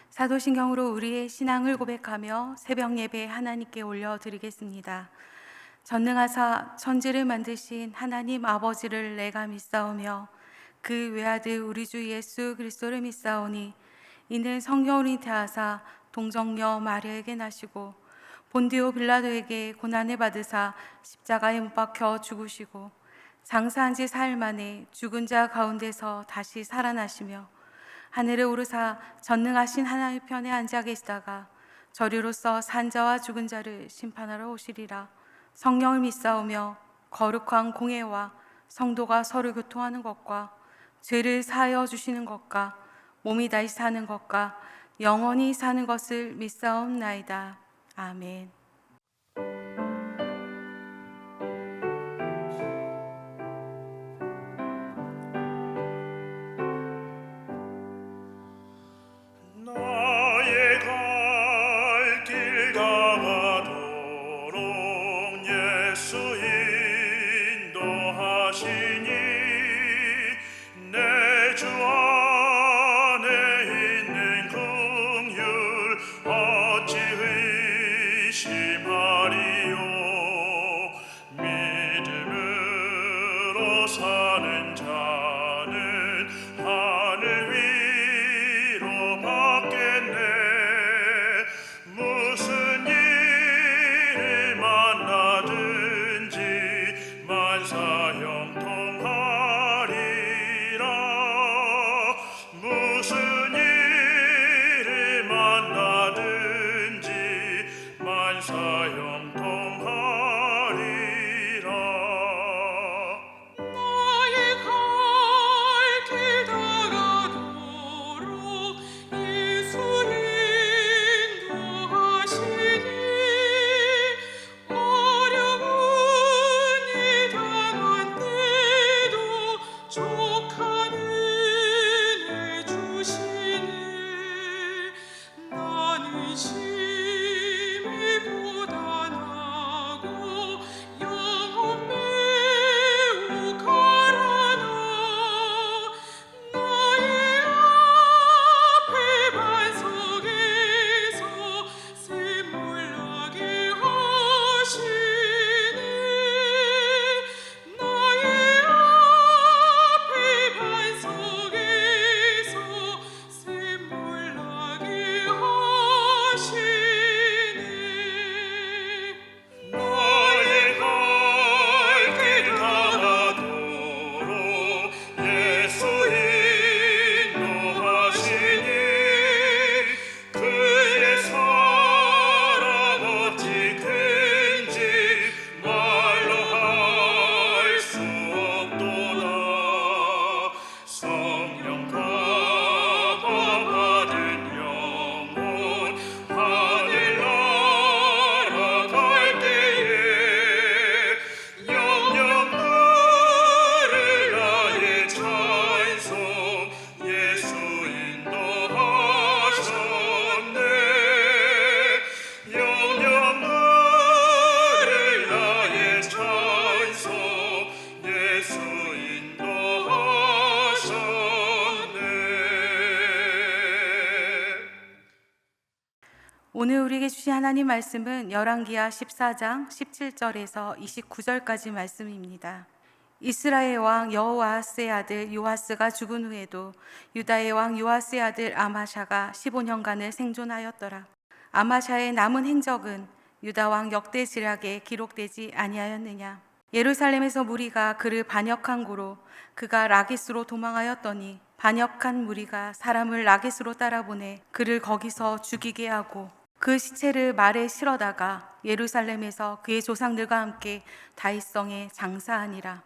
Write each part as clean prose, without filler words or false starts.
사도신경으로 우리의 신앙을 고백하며 새벽 예배 하나님께 올려드리겠습니다. 전능하사 천지를 만드신 하나님 아버지를 내가 믿사오며 그 외아들 우리 주 예수 그리스도를 믿사오니 이는 성령으로 잉태하사 동정녀 마리아에게 나시고 본디오 빌라도에게 고난을 받으사 십자가에 못 박혀 죽으시고 장사한 지 사흘 만에 죽은 자 가운데서 다시 살아나시며 하늘에 오르사 전능하신 하나님 편에 앉아 계시다가 저리로서 산자와 죽은 자를 심판하러 오시리라. 성령을 믿사오며 거룩한 공회와 성도가 서로 교통하는 것과 죄를 사하여 주시는 것과 몸이 다시 사는 것과 영원히 사는 것을 믿사옵나이다. 아멘. 나의 갈 길 다가도록 예수 인도하시니 내 주 안에 있는 긍휼 어찌 의심하리요. 믿음으로 사는 자는 하늘 위로 받겠네. 무슨 일을 만나든지 만사형통하리라. 무슨 일을 만나든지 만사형통하리라. 나의 갈 길 다가도록 예수 인도하시니 어려운 일 당한 때도 족한 은혜 주시니 나는 심히 고단하고 영혼 매우 가라나. 나의 앞에 반석에서 샘물 나게 하시니 나의 앞에 반석에서 샘물 나게 하시니 나의 갈 길 다가도록 예수 인도하시니 그의 사랑 어찌 큰지 말로 할 수 없도다. 성령 감화 받은 영혼 하늘 날아갈 때에 영영 들을 나의 찬송 예수 인도하셨네. 영영 들을 나의 찬송 예수 인도하셨네. 오늘 우리에게 주신 하나님 말씀은 열왕기하 14장 17절에서 29절까지 말씀입니다. 이스라엘 왕 여호아스의 아들 요아스가 죽은 후에도 유다의 왕 요아스의 아들 아마샤가 15년간을 생존하였더라. 아마샤의 남은 행적은 유다 왕 역대 지략에 기록되지 아니하였느냐. 예루살렘에서 무리가 그를 반역한 고로 그가 라기스로 도망하였더니 반역한 무리가 사람을 라기스로 따라보내 그를 거기서 죽이게 하고 그 시체를 말에 실어다가 예루살렘에서 그의 조상들과 함께 다윗성에 장사하니라.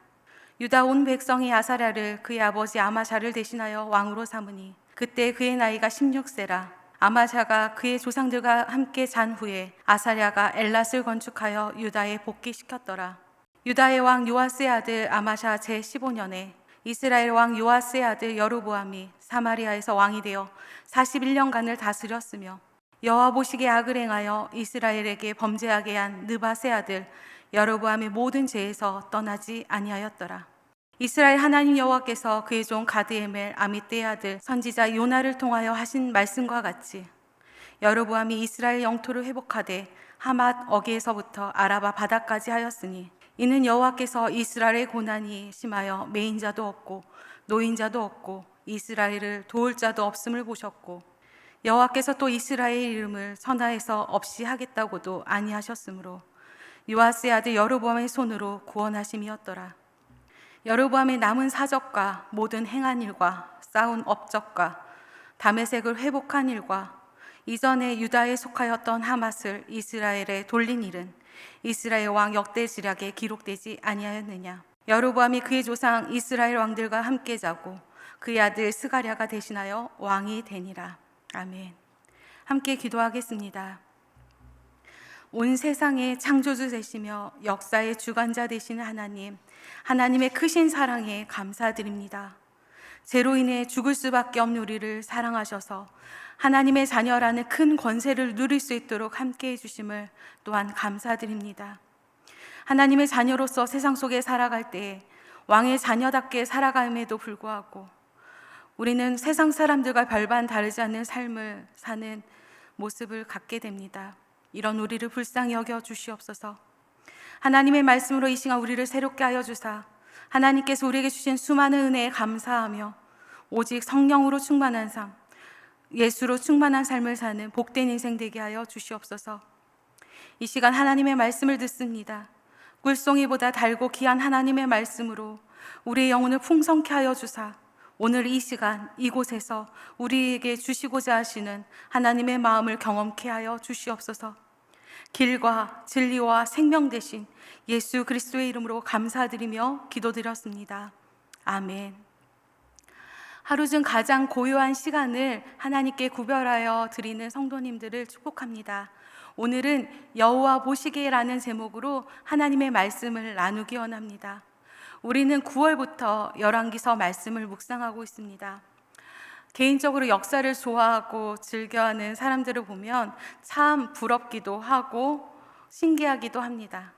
유다 온 백성이 아사랴를 그의 아버지 아마샤를 대신하여 왕으로 삼으니 그때 그의 나이가 16세라. 아마샤가 그의 조상들과 함께 잔 후에 아사랴가 엘랏을 건축하여 유다에 복귀시켰더라. 유다의 왕 요아스의 아들 아마샤 제15년에 이스라엘 왕 요아스의 아들 여로보암이 사마리아에서 왕이 되어 41년간을 다스렸으며 여호와 보시기에 악을 행하여 이스라엘에게 범죄하게 한 느밧의 아들 여로보암의 모든 죄에서 떠나지 아니하였더라. 이스라엘 하나님 여호와께서 그의 종 가드에멜 아미떼의 아들 선지자 요나를 통하여 하신 말씀과 같이 여로보암이 이스라엘 영토를 회복하되 하맛 어귀에서부터 아라바 바다까지 하였으니 이는 여호와께서 이스라엘의 고난이 심하여 매인자도 없고 노인자도 없고 이스라엘을 도울 자도 없음을 보셨고 여호와께서 또 이스라엘 이름을 선하에서 없이 하겠다고도 아니하셨으므로 요아스의 아들 여로보암의 손으로 구원하심이었더라. 여로보암의 남은 사적과 모든 행한 일과 쌓은 업적과 다메섹을 회복한 일과 이전에 유다에 속하였던 하맛을 이스라엘에 돌린 일은 이스라엘 왕 역대지략에 기록되지 아니하였느냐. 여로보암이 그의 조상 이스라엘 왕들과 함께 자고 그의 아들 스가랴가 대신하여 왕이 되니라. 아멘. 함께 기도하겠습니다. 온 세상의 창조주 되시며 역사의 주관자 되시는 하나님, 하나님의 크신 사랑에 감사드립니다. 죄로 인해 죽을 수밖에 없는 우리를 사랑하셔서 하나님의 자녀라는 큰 권세를 누릴 수 있도록 함께해 주심을 또한 감사드립니다. 하나님의 자녀로서 세상 속에 살아갈 때 왕의 자녀답게 살아감에도 불구하고 우리는 세상 사람들과 별반 다르지 않는 삶을 사는 모습을 갖게 됩니다. 이런 우리를 불쌍히 여겨 주시옵소서. 하나님의 말씀으로 이 시간 우리를 새롭게 하여 주사 하나님께서 우리에게 주신 수많은 은혜에 감사하며 오직 성령으로 충만한 삶, 예수로 충만한 삶을 사는 복된 인생 되게 하여 주시옵소서. 이 시간 하나님의 말씀을 듣습니다. 꿀송이보다 달고 귀한 하나님의 말씀으로 우리의 영혼을 풍성케 하여 주사 오늘 이 시간 이곳에서 우리에게 주시고자 하시는 하나님의 마음을 경험케 하여 주시옵소서. 길과 진리와 생명 되신 예수 그리스도의 이름으로 감사드리며 기도드렸습니다. 아멘. 하루 중 가장 고요한 시간을 하나님께 구별하여 드리는 성도님들을 축복합니다. 오늘은 여호와 보시기에라는 제목으로 하나님의 말씀을 나누기 원합니다. 우리는 9월부터 열왕기서 말씀을 묵상하고 있습니다. 개인적으로 역사를 좋아하고 즐겨하는 사람들을 보면 참 부럽기도 하고 신기하기도 합니다.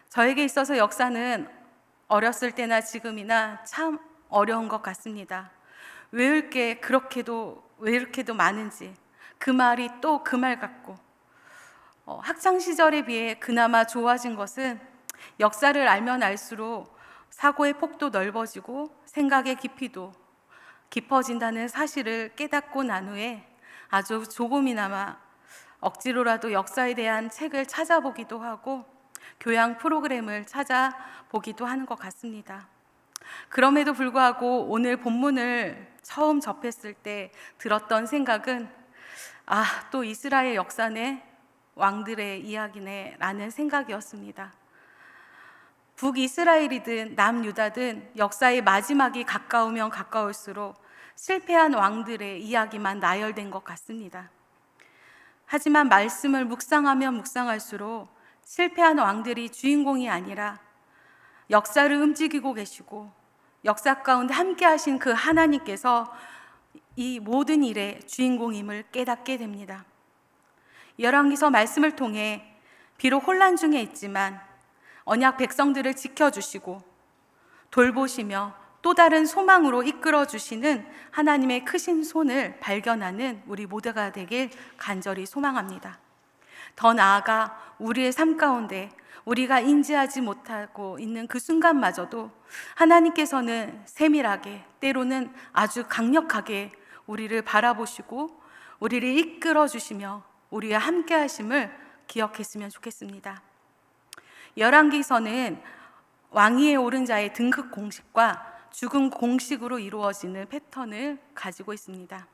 저에게 있어서 역사는 어렸을 때나 지금이나 참 어려운 것 같습니다. 외울 게 왜 이렇게도 많은지 그 말이 또 그 말 같고 학창 시절에 비해 그나마 좋아진 것은 역사를 알면 알수록 사고의 폭도 넓어지고 생각의 깊이도 깊어진다는 사실을 깨닫고 난 후에 아주 조금이나마 억지로라도 역사에 대한 책을 찾아보기도 하고 교양 프로그램을 찾아보기도 하는 것 같습니다. 그럼에도 불구하고 오늘 본문을 처음 접했을 때 들었던 생각은 또 이스라엘 역사네, 왕들의 이야기네 라는 생각이었습니다. 북이스라엘이든 남유다든 역사의 마지막이 가까우면 가까울수록 실패한 왕들의 이야기만 나열된 것 같습니다. 하지만 말씀을 묵상하면 묵상할수록 실패한 왕들이 주인공이 아니라 역사를 움직이고 계시고 역사 가운데 함께 하신 그 하나님께서 이 모든 일의 주인공임을 깨닫게 됩니다. 열왕기서 말씀을 통해 비록 혼란 중에 있지만 언약 백성들을 지켜주시고 돌보시며 또 다른 소망으로 이끌어 주시는 하나님의 크신 손을 발견하는 우리 모두가 되길 간절히 소망합니다. 더 나아가 우리의 삶 가운데 우리가 인지하지 못하고 있는 그 순간마저도 하나님께서는 세밀하게 때로는 아주 강력하게 우리를 바라보시고 우리를 이끌어 주시며 우리와 함께 하심을 기억했으면 좋겠습니다. 열왕기서는 왕위에 오른 자의 등극 공식과 죽음 공식으로 이루어지는 패턴을 가지고 있습니다.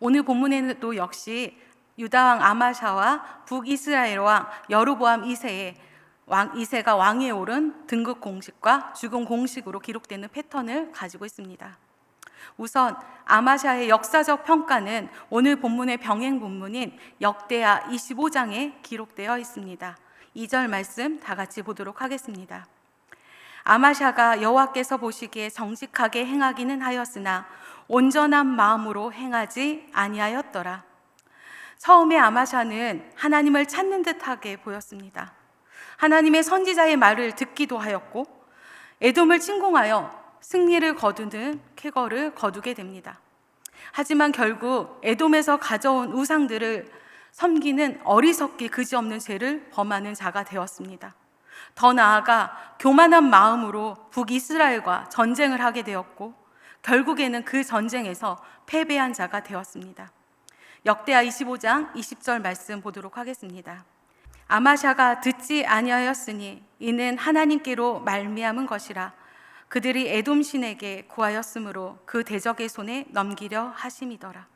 오늘 본문에도 역시 유다왕 아마샤와 북이스라엘 왕 여로보암 2세가 왕위에 오른 등극 공식과 죽음 공식으로 기록되는 패턴을 가지고 있습니다. 우선 아마샤의 역사적 평가는 오늘 본문의 병행 본문인 역대하 25장에 기록되어 있습니다. 2절 말씀 다 같이 보도록 하겠습니다. 아마샤가 여호와께서 보시기에 정직하게 행하기는 하였으나 온전한 마음으로 행하지 아니하였더라. 처음에 아마샤는 하나님을 찾는 듯하게 보였습니다. 하나님의 선지자의 말을 듣기도 하였고 에돔을 침공하여 승리를 거두는 쾌거를 거두게 됩니다. 하지만 결국 에돔에서 가져온 우상들을 섬기는 어리석기 그지없는 죄를 범하는 자가 되었습니다. 더 나아가 교만한 마음으로 북이스라엘과 전쟁을 하게 되었고 결국에는 그 전쟁에서 패배한 자가 되었습니다. 역대하 25장 20절 말씀 보도록 하겠습니다. 아마샤가 듣지 아니하였으니 이는 하나님께로 말미암은 것이라. 그들이 에돔 신에게 구하였으므로 그 대적의 손에 넘기려 하심이더라.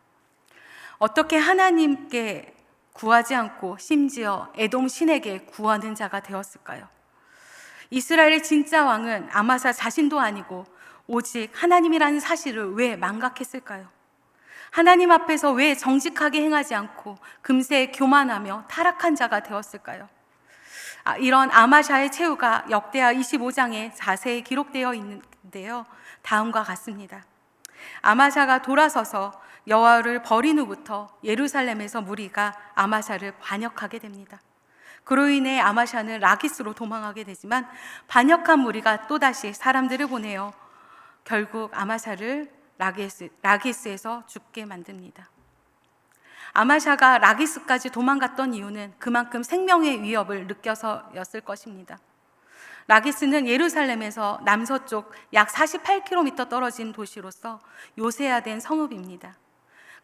어떻게 하나님께 구하지 않고 심지어 에돔 신에게 구하는 자가 되었을까요? 이스라엘의 진짜 왕은 아마사 자신도 아니고 오직 하나님이라는 사실을 왜 망각했을까요? 하나님 앞에서 왜 정직하게 행하지 않고 금세 교만하며 타락한 자가 되었을까요? 이런 아마샤의 최후가 역대하 25장에 자세히 기록되어 있는데요, 다음과 같습니다. 아마샤가 돌아서서 여호와를 버린 후부터 예루살렘에서 무리가 아마샤를 반역하게 됩니다. 그로 인해 아마샤는 라기스로 도망하게 되지만 반역한 무리가 또다시 사람들을 보내어 결국 아마샤를 라기스에서 죽게 만듭니다. 아마샤가 라기스까지 도망갔던 이유는 그만큼 생명의 위협을 느껴서였을 것입니다. 라기스는 예루살렘에서 남서쪽 약 48km 떨어진 도시로서 요새화된 성읍입니다.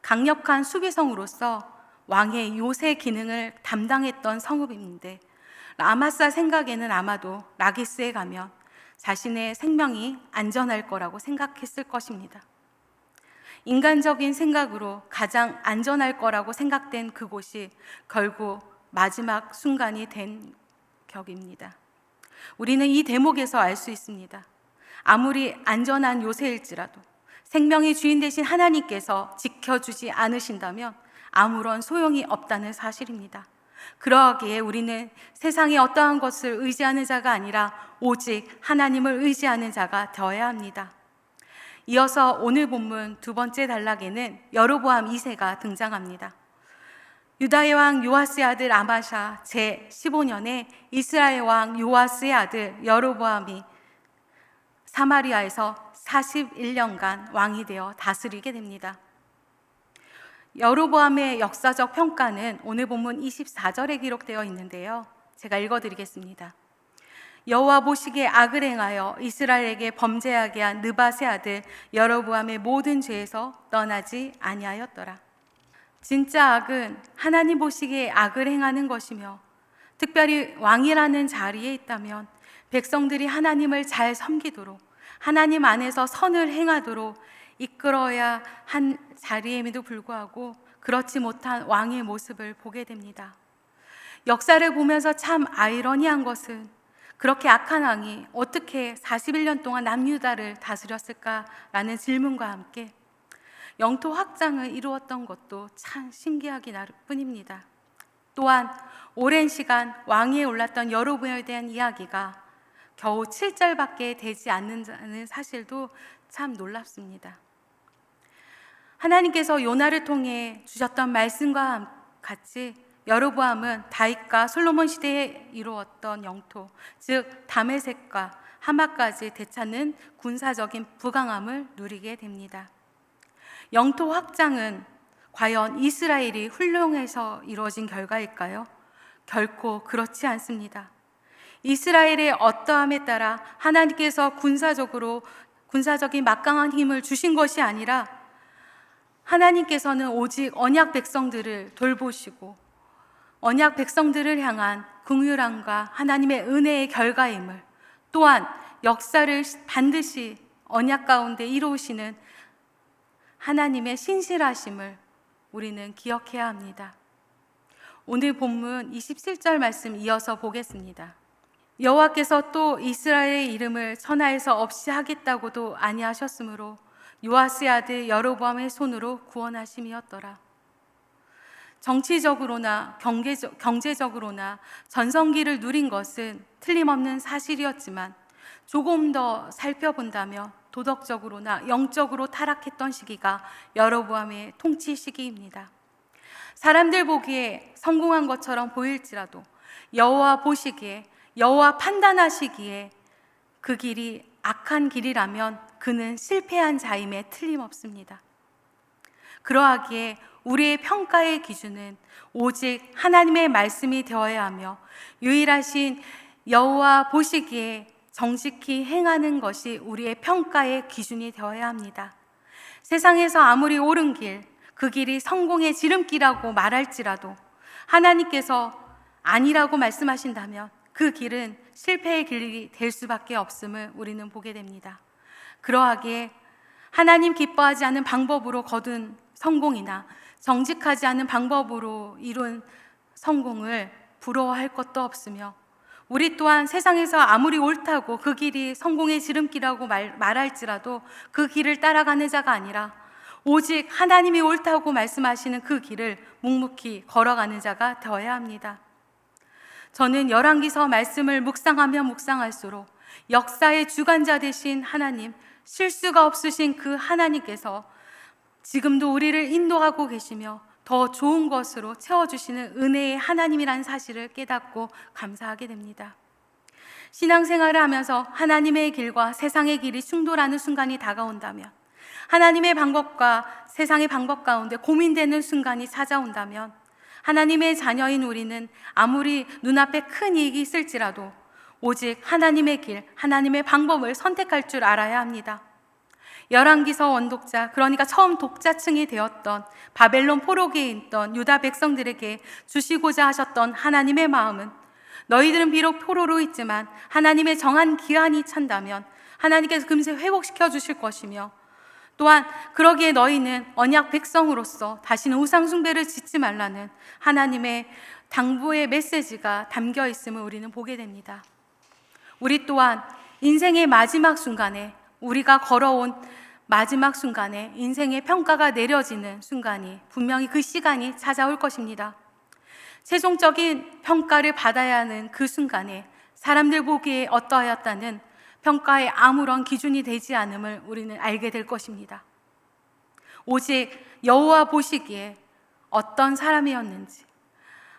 강력한 수비성으로서 왕의 요새 기능을 담당했던 성읍인데 아마사 생각에는 아마도 라기스에 가면 자신의 생명이 안전할 거라고 생각했을 것입니다. 인간적인 생각으로 가장 안전할 거라고 생각된 그곳이 결국 마지막 순간이 된 격입니다. 우리는 이 대목에서 알 수 있습니다. 아무리 안전한 요새일지라도 생명의 주인 되신 하나님께서 지켜주지 않으신다면 아무런 소용이 없다는 사실입니다. 그러하기에 우리는 세상의 어떠한 것을 의지하는 자가 아니라 오직 하나님을 의지하는 자가 되어야 합니다. 이어서 오늘 본문 두 번째 단락에는 여로보암 2세가 등장합니다. 유다의 왕 요아스의 아들 아마샤 제15년에 이스라엘 왕 요아스의 아들 여로보암이 사마리아에서 41년간 왕이 되어 다스리게 됩니다. 여로보암의 역사적 평가는 오늘 본문 24절에 기록되어 있는데요, 제가 읽어드리겠습니다. 여호와 보시기에 악을 행하여 이스라엘에게 범죄하게 한 느밧의 아들 여로보암의 모든 죄에서 떠나지 아니하였더라. 진짜 악은 하나님 보시기에 악을 행하는 것이며 특별히 왕이라는 자리에 있다면 백성들이 하나님을 잘 섬기도록 하나님 안에서 선을 행하도록 이끌어야 한 자리임에도 불구하고 그렇지 못한 왕의 모습을 보게 됩니다. 역사를 보면서 참 아이러니한 것은 그렇게 악한 왕이 어떻게 41년 동안 남유다를 다스렸을까라는 질문과 함께 영토 확장을 이루었던 것도 참 신기하기 나름뿐입니다. 또한 오랜 시간 왕위에 올랐던 여로보암에 대한 이야기가 겨우 7절밖에 되지 않는다는 사실도 참 놀랍습니다. 하나님께서 요나를 통해 주셨던 말씀과 같이 여로보암은 다윗과 솔로몬 시대에 이루었던 영토, 즉 다메섹과 하마까지 되찾는 군사적인 부강함을 누리게 됩니다. 영토 확장은 과연 이스라엘이 훌륭해서 이루어진 결과일까요? 결코 그렇지 않습니다. 이스라엘의 어떠함에 따라 하나님께서 군사적인 막강한 힘을 주신 것이 아니라 하나님께서는 오직 언약 백성들을 돌보시고 언약 백성들을 향한 긍휼함과 하나님의 은혜의 결과임을, 또한 역사를 반드시 언약 가운데 이루시는 하나님의 신실하심을 우리는 기억해야 합니다. 오늘 본문 27절 말씀 이어서 보겠습니다. 여호와께서 또 이스라엘의 이름을 천하에서 없이 하겠다고도 아니하셨으므로 요아스의 아들 여로보암의 손으로 구원하심이었더라. 정치적으로나 경제적으로나 전성기를 누린 것은 틀림없는 사실이었지만 조금 더 살펴본다면 도덕적으로나 영적으로 타락했던 시기가 여로보암의 통치 시기입니다. 사람들 보기에 성공한 것처럼 보일지라도 여호와 보시기에, 여호와 판단하시기에 그 길이 악한 길이라면 그는 실패한 자임에 틀림없습니다. 그러하기에 우리의 평가의 기준은 오직 하나님의 말씀이 되어야 하며 유일하신 여호와 보시기에 정직히 행하는 것이 우리의 평가의 기준이 되어야 합니다. 세상에서 아무리 옳은 길, 그 길이 성공의 지름길이라고 말할지라도 하나님께서 아니라고 말씀하신다면 그 길은 실패의 길이 될 수밖에 없음을 우리는 보게 됩니다. 그러하기에 하나님 기뻐하지 않은 방법으로 거둔 성공이나 정직하지 않은 방법으로 이룬 성공을 부러워할 것도 없으며, 우리 또한 세상에서 아무리 옳다고 그 길이 성공의 지름길이라고 말할지라도 그 길을 따라가는 자가 아니라 오직 하나님이 옳다고 말씀하시는 그 길을 묵묵히 걸어가는 자가 되어야 합니다. 저는 열왕기서 말씀을 묵상하면 묵상할수록 역사의 주관자 되신 하나님, 실수가 없으신 그 하나님께서 지금도 우리를 인도하고 계시며 더 좋은 것으로 채워주시는 은혜의 하나님이라는 사실을 깨닫고 감사하게 됩니다. 신앙생활을 하면서 하나님의 길과 세상의 길이 충돌하는 순간이 다가온다면, 하나님의 방법과 세상의 방법 가운데 고민되는 순간이 찾아온다면, 하나님의 자녀인 우리는 아무리 눈앞에 큰 이익이 있을지라도 오직 하나님의 길, 하나님의 방법을 선택할 줄 알아야 합니다. 열왕기서 원독자, 그러니까 처음 독자층이 되었던 바벨론 포로기에 있던 유다 백성들에게 주시고자 하셨던 하나님의 마음은, 너희들은 비록 포로로 있지만 하나님의 정한 기한이 찬다면 하나님께서 금세 회복시켜 주실 것이며, 또한 그러기에 너희는 언약 백성으로서 다시는 우상 숭배를 짓지 말라는 하나님의 당부의 메시지가 담겨 있음을 우리는 보게 됩니다. 우리 또한 인생의 마지막 순간에, 우리가 걸어온 마지막 순간에 인생의 평가가 내려지는 순간이 분명히 그 시간이 찾아올 것입니다. 최종적인 평가를 받아야 하는 그 순간에 사람들 보기에 어떠하였다는 평가에 아무런 기준이 되지 않음을 우리는 알게 될 것입니다. 오직 여호와 보시기에 어떤 사람이었는지,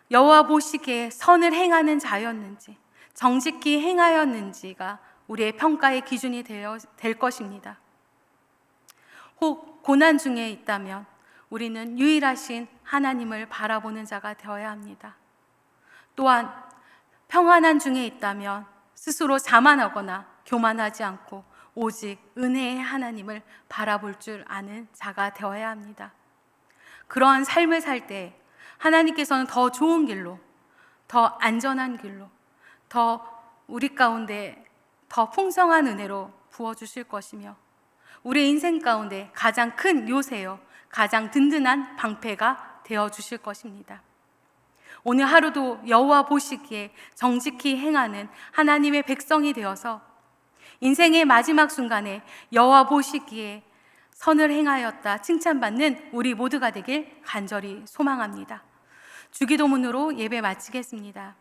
여호와 보시기에 선을 행하는 자였는지, 정직히 행하였는지가 우리의 평가의 기준이 될 것입니다. 혹 고난 중에 있다면 우리는 유일하신 하나님을 바라보는 자가 되어야 합니다. 또한 평안한 중에 있다면 스스로 자만하거나 교만하지 않고 오직 은혜의 하나님을 바라볼 줄 아는 자가 되어야 합니다. 그러한 삶을 살 때 하나님께서는 더 좋은 길로, 더 안전한 길로, 더 우리 가운데 더 풍성한 은혜로 부어주실 것이며, 우리 인생 가운데 가장 큰 요새요, 가장 든든한 방패가 되어주실 것입니다. 오늘 하루도 여호와 보시기에 정직히 행하는 하나님의 백성이 되어서 인생의 마지막 순간에 여호와 보시기에 선을 행하였다 칭찬받는 우리 모두가 되길 간절히 소망합니다. 주기도문으로 예배 마치겠습니다.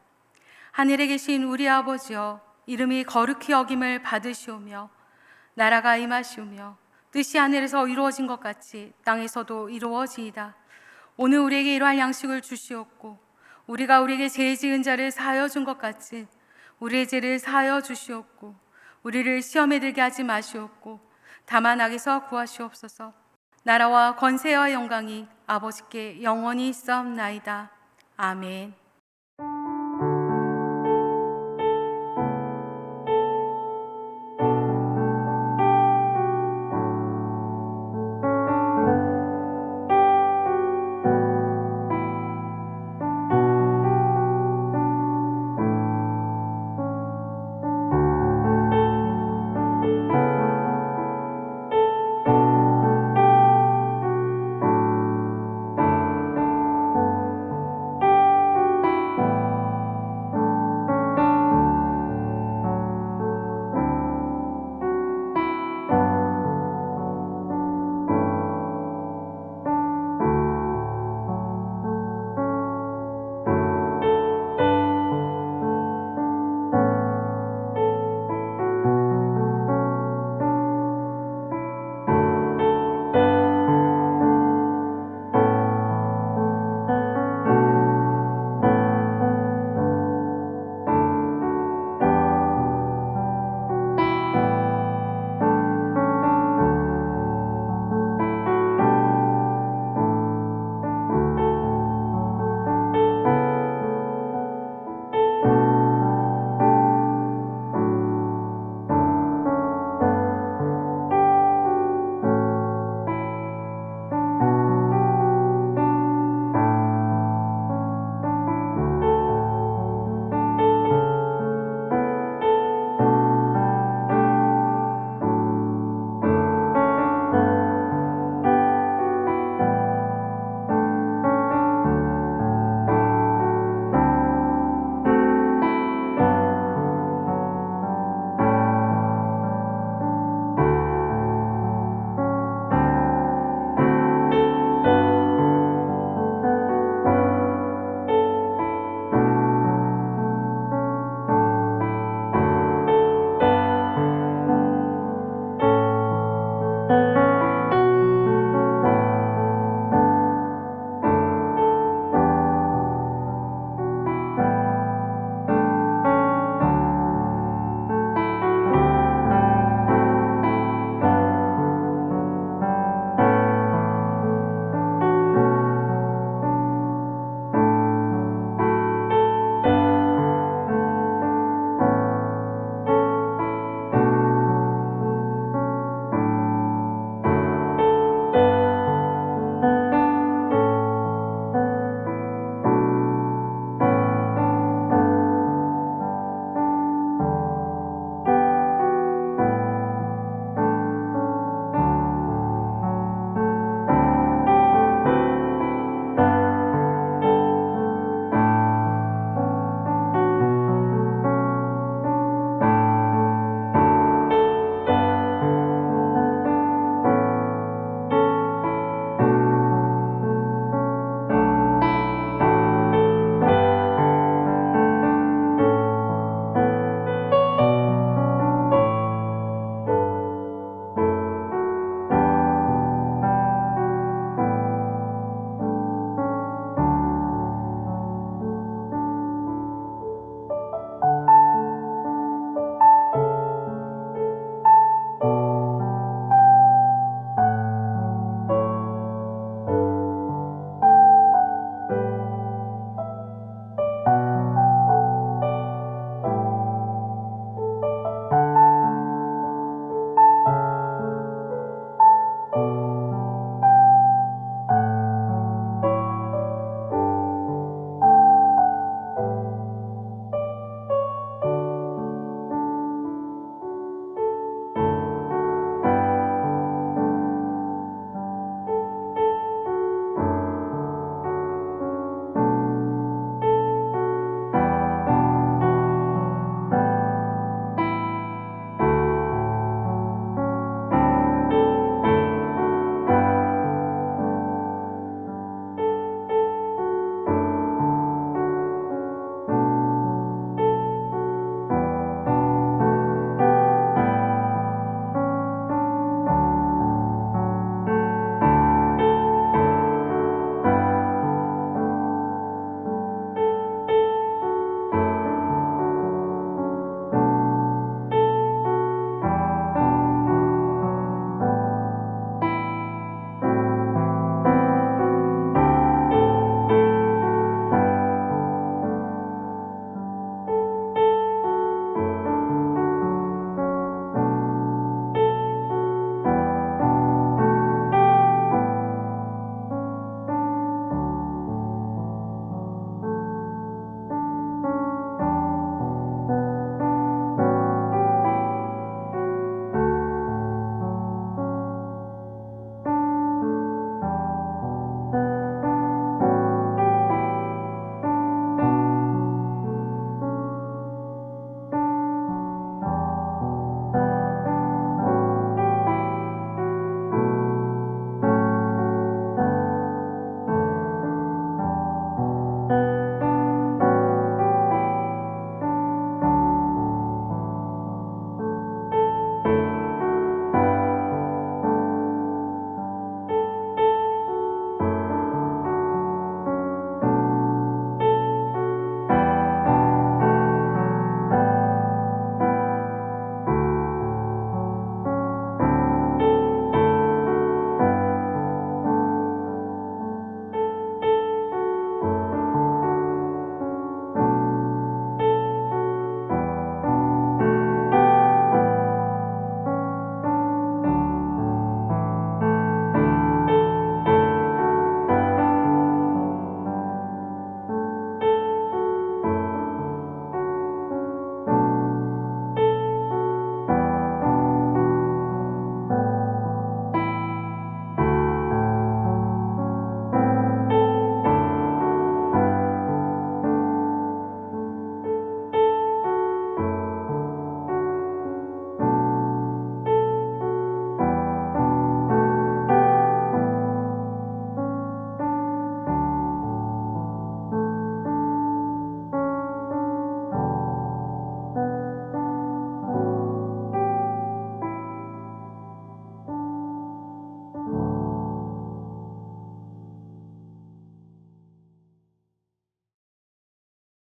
하늘에 계신 우리 아버지여, 이름이 거룩히 여김을 받으시오며 나라가 임하시오며 뜻이 하늘에서 이루어진 것 같이 땅에서도 이루어지이다. 오늘 우리에게 일용할 양식을 주시옵고 우리가 우리에게 죄 지은 자를 사하여 준 것 같이 우리의 죄를 사하여 주시옵고 우리를 시험에 들게 하지 마시옵고 다만 악에서 구하시옵소서. 나라와 권세와 영광이 아버지께 영원히 있사옵나이다. 아멘.